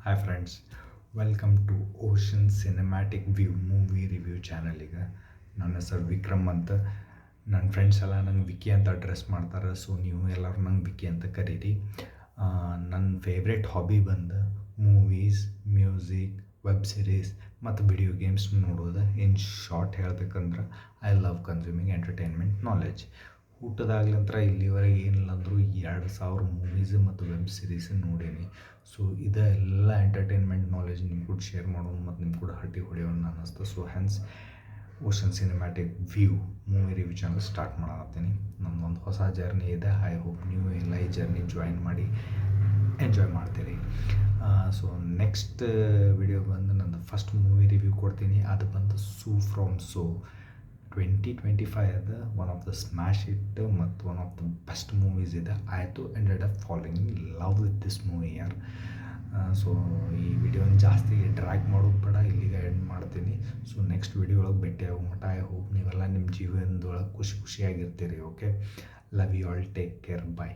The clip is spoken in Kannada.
Hi friends, welcome to ocean cinematic view movie review ಚಾನಲಿಗೆ. ನನ್ನ ಹೆಸರು ವಿಕ್ರಮ್ ಅಂತ. ನನ್ನ ಫ್ರೆಂಡ್ಸ್ ಎಲ್ಲ ನಂಗೆ ವಿಕ್ಕಿ ಅಂತ ಅಡ್ರೆಸ್ ಮಾಡ್ತಾರೆ, ಸೊ ನೀವು ಎಲ್ಲರೂ ನಂಗೆ ವಿಕ್ಕಿ ಅಂತ ಕರೀರಿ. ನನ್ನ ಫೇವ್ರೆಟ್ ಹಾಬಿ ಬಂದು ಮೂವೀಸ್, ಮ್ಯೂಸಿಕ್, ವೆಬ್ ಸೀರೀಸ್ ಮತ್ತು ವಿಡಿಯೋ ಗೇಮ್ಸ್ ನೋಡೋದು. ಇನ್ ಶಾರ್ಟ್ ಹೇಳ್ಬೇಕಂದ್ರೆ I love consuming entertainment knowledge. ಹುಟ್ಟದಾಗ್ಲಂತ್ರ ಇಲ್ಲಿವರೆಗೆ ಏನಿಲ್ಲ ಅಂದರೂ 2000 ಮೂವೀಸ್ ಮತ್ತು ವೆಬ್ ಸೀರೀಸ್ ನೋಡೀನಿ. ಸೊ ಇದೆಲ್ಲ ಎಂಟರ್ಟೈನ್ಮೆಂಟ್ ನಾಲೆಜ್ ನಿಮ್ಮ ಕೂಡ ಶೇರ್ ಮಾಡೋದು ಮತ್ತು ನಿಮ್ಮ ಕೂಡ ಹಟ್ಟಿ ಹೊಡೆಯೋಣ ಅನ್ನಿಸ್ತು. So hence ocean cinematic view movie review channel start ಮಾಡತ್ತೀನಿ. ನಮ್ಮದೊಂದು ಹೊಸ ಜರ್ನಿ ಇದೆ. ಐ ಹೋಪ್ ನೀವು ಎಲ್ಲ ಈ ಜರ್ನಿ ಜಾಯಿನ್ ಮಾಡಿ ಎಂಜಾಯ್ ಮಾಡ್ತೀರಿ. ಸೊ ನೆಕ್ಸ್ಟ್ ವಿಡಿಯೋ ಬಂದು ನಂದು ಫಸ್ಟ್ ಮೂವಿ ರಿವ್ಯೂ ಕೊಡ್ತೀನಿ. ಅದು ಬಂದು ಸೂ ಫ್ರಮ್ ಸೋ 2025 ಅದು one of the smash hit ಮತ್ತು one of the best movies ಇದೆ. ಆಯಿತು ended up following love with this movie ಯಾರ್. ಸೊ ಈ ವಿಡಿಯೋನ ಜಾಸ್ತಿ ಡ್ರ್ಯಾಗ್ ಮಾಡೋದು ಬೇಡ, ಇಲ್ಲಿಗೆ ಎಂಡ್ ಮಾಡ್ತೀನಿ. ಸೊ ನೆಕ್ಸ್ಟ್ ವಿಡಿಯೋ ಒಳಗೆ ಭೇಟಿ ಆಗೋ ಮಟ್ಟ ಐ ಹೋಪ್ ನೀವೆಲ್ಲ ನಿಮ್ಮ ಜೀವನದೊಳಗೆ ಖುಷಿಯಾಗಿರ್ತೀರಿ. Okay, love you all, take care, bye.